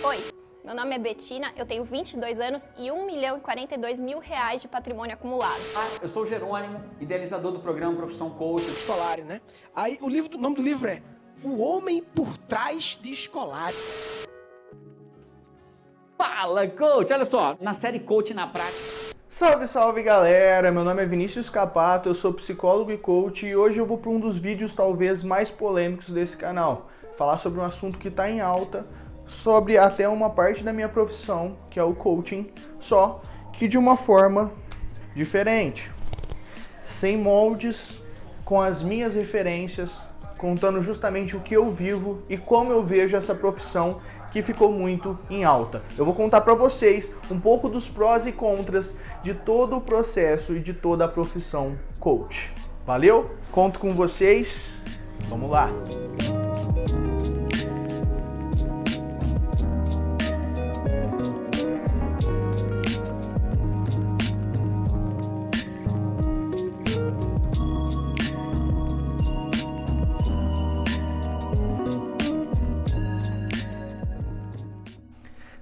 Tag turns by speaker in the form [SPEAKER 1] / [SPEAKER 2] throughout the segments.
[SPEAKER 1] Oi, meu nome é Betina, eu tenho 22 anos e R$ 1.042.000 de patrimônio acumulado.
[SPEAKER 2] Eu sou o Jerônimo, idealizador do programa Profissão Coach.
[SPEAKER 3] Escolari, né? Aí o nome do livro é O Homem por Trás de Escolari.
[SPEAKER 2] Fala, coach! Olha só, na série Coach na Prática.
[SPEAKER 4] Salve, salve galera! Meu nome é Vinícius Capato, eu sou psicólogo e coach e hoje eu vou para um dos vídeos talvez mais polêmicos desse canal. Falar sobre um assunto que está em alta, sobre até uma parte da minha profissão, que é o coaching, só que de uma forma diferente. Sem moldes, com as minhas referências, contando justamente o que eu vivo e como eu vejo essa profissão que ficou muito em alta. Eu vou contar para vocês um pouco dos prós e contras de todo o processo e de toda a profissão coach. Valeu? Conto com vocês. Vamos lá.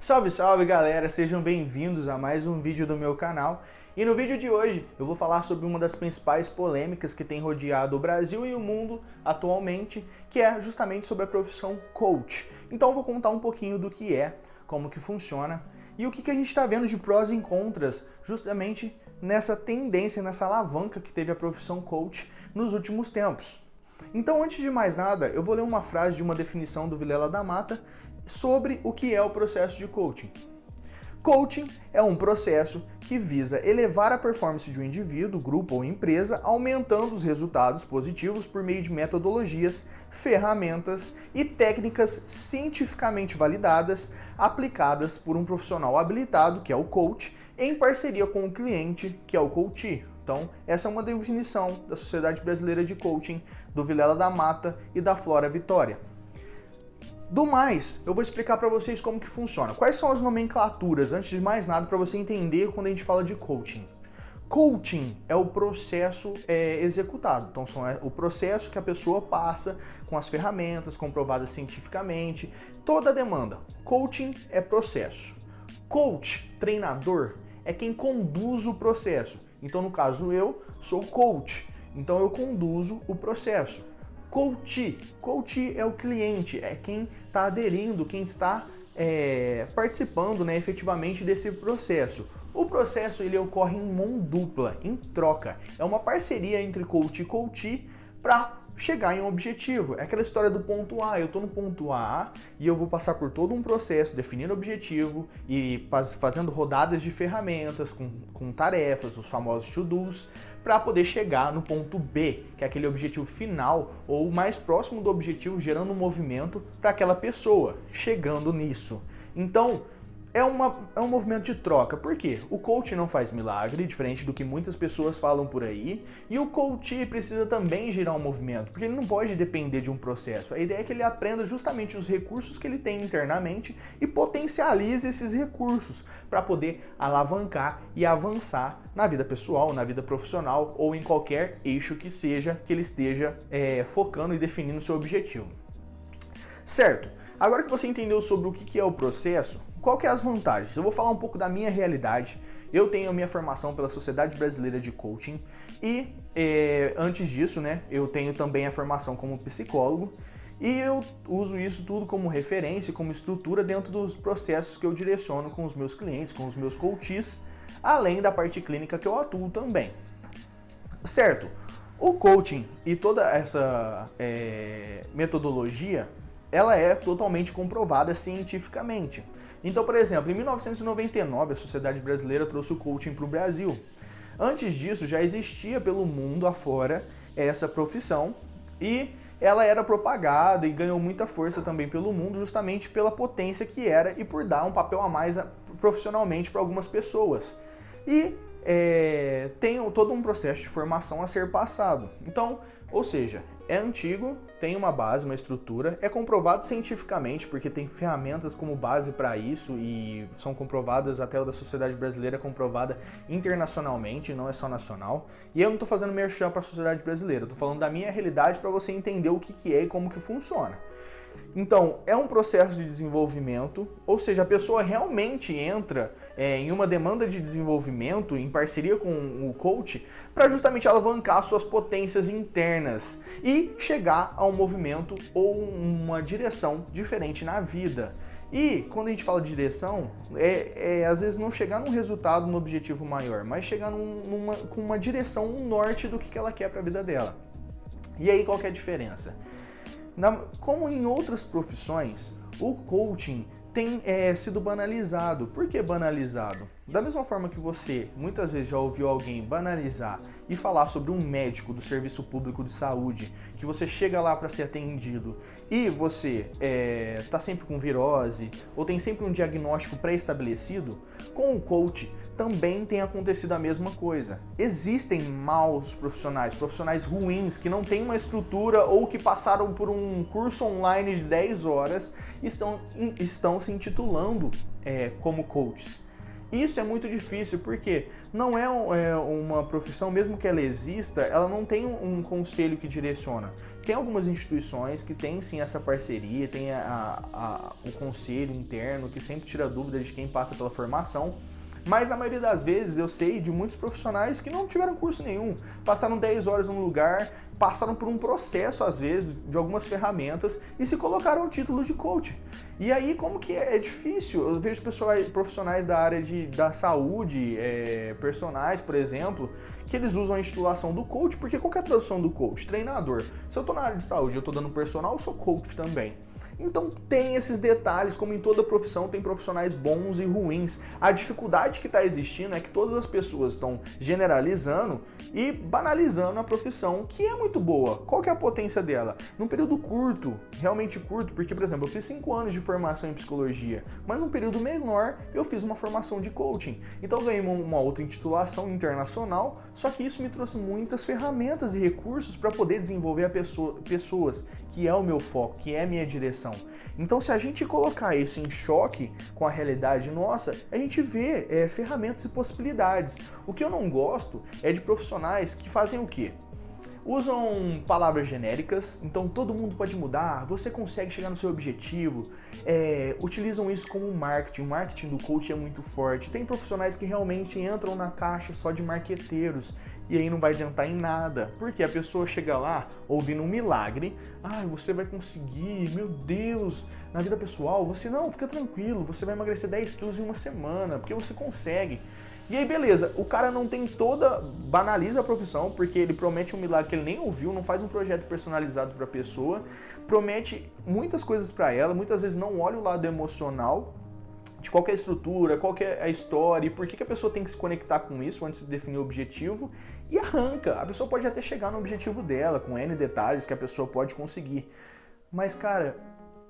[SPEAKER 4] Salve, salve galera, sejam bem-vindos a mais um vídeo do meu canal. E no vídeo de hoje eu vou falar sobre uma das principais polêmicas que tem rodeado o Brasil e o mundo atualmente, que é justamente sobre a profissão coach. Então eu vou contar um pouquinho do que é, como que funciona e o que a gente está vendo de prós e contras justamente nessa tendência, nessa alavanca que teve a profissão coach nos últimos tempos. Então, antes de mais nada, eu vou ler uma frase de uma definição do Vilela da Mata sobre o que é o processo de coaching. Coaching é um processo que visa elevar a performance de um indivíduo, grupo ou empresa, aumentando os resultados positivos por meio de metodologias, ferramentas e técnicas cientificamente validadas, aplicadas por um profissional habilitado, que é o coach, em parceria com o cliente, que é o coachee. Então, essa é uma definição da Sociedade Brasileira de Coaching, do Vilela da Mata e da Flora Vitória. Do mais, eu vou explicar para vocês como que funciona. Quais são as nomenclaturas, antes de mais nada, para você entender quando a gente fala de coaching. Coaching é o processo executado, então o processo que a pessoa passa com as ferramentas comprovadas cientificamente, toda a demanda. Coaching é processo. Coach, treinador, é quem conduz o processo. Então, no caso, eu sou coach, então eu conduzo o processo. Coachee é o cliente, é quem está aderindo, quem está participando, né, efetivamente desse processo. O processo ele ocorre em mão dupla, em troca. É uma parceria entre coach e coachee para chegar em um objetivo. É aquela história do ponto A, eu estou no ponto A e eu vou passar por todo um processo definindo o objetivo e fazendo rodadas de ferramentas com tarefas, os famosos to-dos, para poder chegar no ponto B, que é aquele objetivo final ou mais próximo do objetivo, gerando um movimento para aquela pessoa, chegando nisso. Então, é um movimento de troca. Por quê? O coach não faz milagre, diferente do que muitas pessoas falam por aí, e o coach precisa também gerar um movimento, porque ele não pode depender de um processo. A ideia é que ele aprenda justamente os recursos que ele tem internamente e potencialize esses recursos para poder alavancar e avançar na vida pessoal, na vida profissional ou em qualquer eixo que seja que ele esteja focando e definindo seu objetivo. Certo? Agora que você entendeu sobre o que é o processo, qual que é as vantagens? Eu vou falar um pouco da minha realidade. Eu tenho a minha formação pela Sociedade Brasileira de Coaching e antes disso, né, eu tenho também a formação como psicólogo e eu uso isso tudo como referência, como estrutura dentro dos processos que eu direciono com os meus clientes, com os meus coaches, além da parte clínica que eu atuo também. Certo? O coaching e toda essa metodologia, ela é totalmente comprovada cientificamente. Então, por exemplo, em 1999, a Sociedade Brasileira trouxe o coaching para o Brasil. Antes disso, já existia pelo mundo afora essa profissão e ela era propagada e ganhou muita força também pelo mundo, justamente pela potência que era e por dar um papel a mais profissionalmente para algumas pessoas. E tem todo um processo de formação a ser passado. Então, ou seja, é antigo, tem uma base, uma estrutura, é comprovado cientificamente, porque tem ferramentas como base para isso e são comprovadas, até o da Sociedade Brasileira é comprovada internacionalmente, não é só nacional. E eu não estou fazendo merchan para a Sociedade Brasileira, estou falando da minha realidade para você entender o que é e como que funciona. Então, é um processo de desenvolvimento, ou seja, a pessoa realmente entra em uma demanda de desenvolvimento em parceria com o coach para justamente alavancar suas potências internas e chegar a um movimento ou uma direção diferente na vida. E quando a gente fala de direção, às vezes não chegar num resultado, no objetivo maior, mas chegar com uma direção, um norte do que ela quer para a vida dela. E aí qual que é a diferença? Como em outras profissões, o coaching tem sido banalizado. Por que banalizado? Da mesma forma que você muitas vezes já ouviu alguém banalizar e falar sobre um médico do serviço público de saúde, que você chega lá para ser atendido e você está sempre com virose ou tem sempre um diagnóstico pré-estabelecido, com o coach também tem acontecido a mesma coisa. Existem maus profissionais ruins que não têm uma estrutura ou que passaram por um curso online de 10 horas e estão se intitulando como coaches. Isso é muito difícil porque não é uma profissão, mesmo que ela exista, ela não tem um conselho que direciona. Tem algumas instituições que têm sim essa parceria, tem o conselho interno que sempre tira dúvida de quem passa pela formação, mas na maioria das vezes eu sei de muitos profissionais que não tiveram curso nenhum, passaram 10 horas num lugar, passaram por um processo às vezes de algumas ferramentas e se colocaram o título de coach. E aí como que é difícil, eu vejo profissionais da área da saúde, personagens, por exemplo, que eles usam a intitulação do coach, porque qual que é a tradução do coach? Treinador. Se eu tô na área de saúde e eu tô dando personal, eu sou coach também. Então tem esses detalhes, como em toda profissão tem profissionais bons e ruins. A dificuldade que está existindo é que todas as pessoas estão generalizando e banalizando a profissão, que é muito boa. Qual que é a potência dela? Num período curto, realmente curto, porque, por exemplo, eu fiz 5 anos de formação em psicologia, mas num período menor eu fiz uma formação de coaching. Então eu ganhei uma outra intitulação internacional, só que isso me trouxe muitas ferramentas e recursos para poder desenvolver pessoas, que é o meu foco, que é a minha direção. Então, se a gente colocar isso em choque com a realidade nossa, a gente vê ferramentas e possibilidades. O que eu não gosto é de profissionais que fazem o quê? Usam palavras genéricas, então todo mundo pode mudar, você consegue chegar no seu objetivo, utilizam isso como marketing, o marketing do coach é muito forte. Tem profissionais que realmente entram na caixa só de marqueteiros e aí não vai adiantar em nada, porque a pessoa chega lá ouvindo um milagre, você vai conseguir, meu Deus, na vida pessoal, você não, fica tranquilo, você vai emagrecer 10 quilos em uma semana, porque você consegue. E aí beleza, o cara não tem banaliza a profissão, porque ele promete um milagre que ele nem ouviu, não faz um projeto personalizado para a pessoa, promete muitas coisas para ela, muitas vezes não olha o lado emocional de qual que é a estrutura, qual que é a história e por que a pessoa tem que se conectar com isso antes de definir o objetivo e arranca. A pessoa pode até chegar no objetivo dela, com N detalhes que a pessoa pode conseguir. Mas, cara,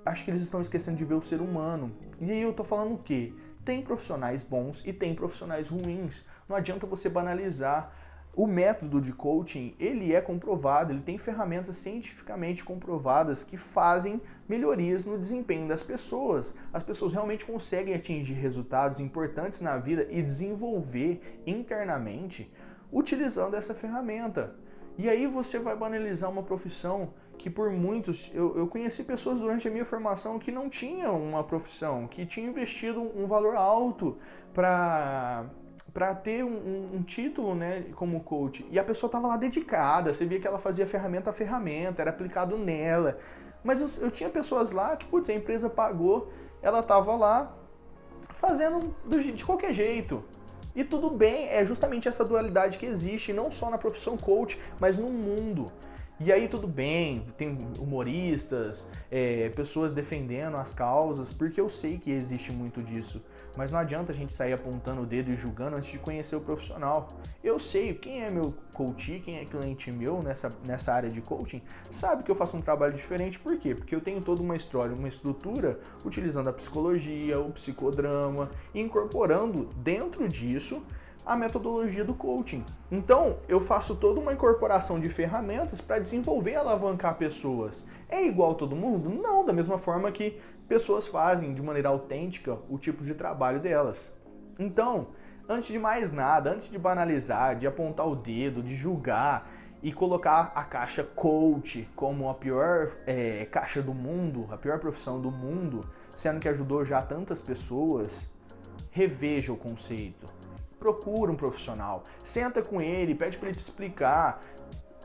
[SPEAKER 4] acho que eles estão esquecendo de ver o ser humano. E aí eu tô falando o quê? Tem profissionais bons e tem profissionais ruins. Não adianta você banalizar. O método de coaching, ele é comprovado, ele tem ferramentas cientificamente comprovadas que fazem melhorias no desempenho das pessoas. As pessoas realmente conseguem atingir resultados importantes na vida e desenvolver internamente utilizando essa ferramenta. E aí você vai banalizar uma profissão que por muitos... Eu conheci pessoas durante a minha formação que não tinham uma profissão, que tinham investido um valor alto para ter um título, né, como coach. E a pessoa estava lá dedicada, você via que ela fazia ferramenta a ferramenta, era aplicado nela. Mas eu tinha pessoas lá que, putz, a empresa pagou, ela estava lá fazendo de qualquer jeito. E tudo bem, é justamente essa dualidade que existe, não só na profissão coach, mas no mundo. E aí tudo bem, tem humoristas, pessoas defendendo as causas, porque eu sei que existe muito disso. Mas não adianta a gente sair apontando o dedo e julgando antes de conhecer o profissional. Eu sei, quem é meu coach, quem é cliente meu nessa área de coaching, sabe que eu faço um trabalho diferente. Por quê? Porque eu tenho toda uma história, uma estrutura, utilizando a psicologia, o psicodrama, e incorporando dentro disso a metodologia do coaching. Então, eu faço toda uma incorporação de ferramentas para desenvolver e alavancar pessoas. É igual a todo mundo? Não, da mesma forma que pessoas fazem de maneira autêntica o tipo de trabalho delas. Então, antes de mais nada, antes de banalizar, de apontar o dedo, de julgar e colocar a caixa coach como a pior caixa do mundo, a pior profissão do mundo, sendo que ajudou já tantas pessoas, reveja o conceito. Procura um profissional, senta com ele, pede para ele te explicar.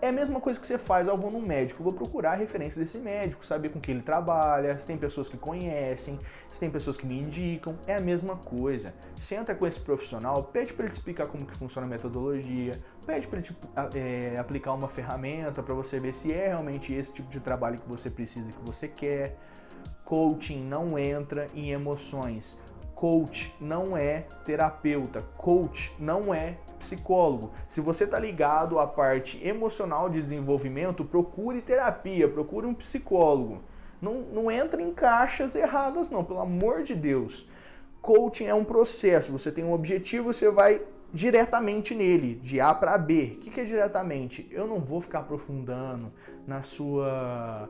[SPEAKER 4] É a mesma coisa que você faz, eu vou num médico, eu vou procurar a referência desse médico, saber com que ele trabalha, se tem pessoas que conhecem, se tem pessoas que me indicam, é a mesma coisa. Senta com esse profissional, pede para ele te explicar como que funciona a metodologia, pede para ele te, aplicar uma ferramenta para você ver se é realmente esse tipo de trabalho que você precisa, que você quer. Coaching não entra em emoções. Coach não é terapeuta, coach não é psicólogo. Se você está ligado à parte emocional de desenvolvimento, procure terapia, procure um psicólogo. Não entra em caixas erradas não, pelo amor de Deus. Coaching é um processo, você tem um objetivo, você vai diretamente nele, de A para B. O que é diretamente? Eu não vou ficar aprofundando na sua...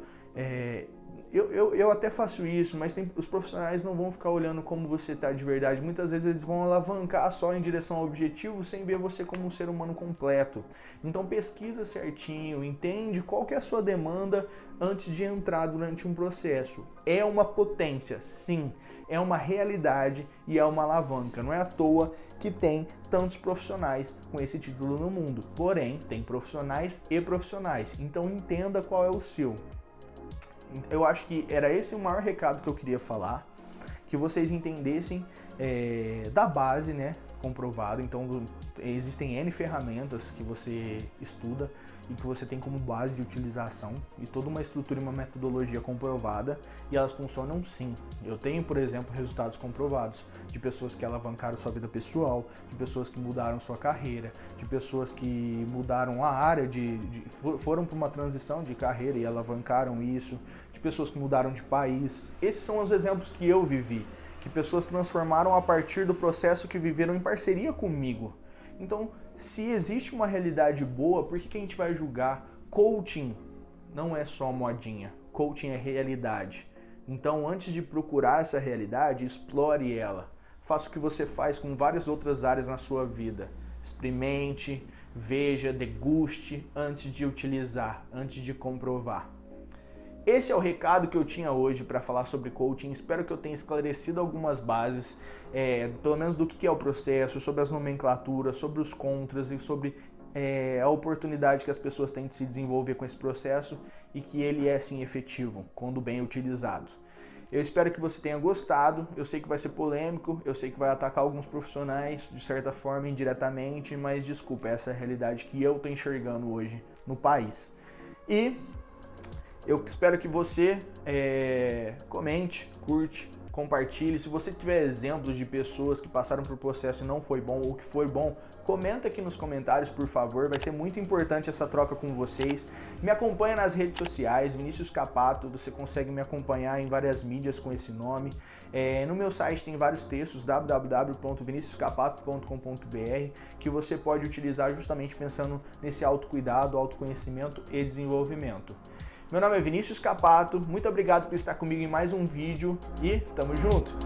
[SPEAKER 4] Eu até faço isso, mas os profissionais não vão ficar olhando como você está de verdade. Muitas vezes eles vão alavancar só em direção ao objetivo sem ver você como um ser humano completo. Então pesquisa certinho, entende qual que é a sua demanda antes de entrar durante um processo. É uma potência, sim, é uma realidade e é uma alavanca. Não é à toa que tem tantos profissionais com esse título no mundo. Porém, tem profissionais e profissionais. Então entenda qual é o seu. Eu acho que era esse o maior recado que eu queria falar, que vocês entendessem da base, né, comprovado. Então existem N ferramentas que você estuda e que você tem como base de utilização e toda uma estrutura e uma metodologia comprovada, e elas funcionam sim. Eu tenho, por exemplo, resultados comprovados de pessoas que alavancaram sua vida pessoal, de pessoas que mudaram sua carreira, de pessoas que mudaram a área, foram para uma transição de carreira e alavancaram isso, de pessoas que mudaram de país. Esses são os exemplos que eu vivi, que pessoas transformaram a partir do processo que viveram em parceria comigo. Então, se existe uma realidade boa, por que a gente vai julgar? Coaching não é só modinha, coaching é realidade. Então, antes de procurar essa realidade, explore ela. Faça o que você faz com várias outras áreas na sua vida. Experimente, veja, deguste antes de utilizar, antes de comprovar. Esse é o recado que eu tinha hoje para falar sobre coaching. Espero que eu tenha esclarecido algumas bases, pelo menos do que é o processo, sobre as nomenclaturas, sobre os contras e sobre a oportunidade que as pessoas têm de se desenvolver com esse processo e que ele é sim efetivo, quando bem utilizado. Eu espero que você tenha gostado. Eu sei que vai ser polêmico, eu sei que vai atacar alguns profissionais de certa forma indiretamente, mas desculpa, essa é a realidade que eu estou enxergando hoje no país. E eu espero que você comente, curte, compartilhe. Se você tiver exemplos de pessoas que passaram por processo e não foi bom ou que foi bom, comenta aqui nos comentários, por favor. Vai ser muito importante essa troca com vocês. Me acompanha nas redes sociais, Vinícius Capato. Você consegue me acompanhar em várias mídias com esse nome. No meu site tem vários textos, www.viniciuscapato.com.br, que você pode utilizar justamente pensando nesse autocuidado, autoconhecimento e desenvolvimento. Meu nome é Vinícius Capato, muito obrigado por estar comigo em mais um vídeo e tamo junto!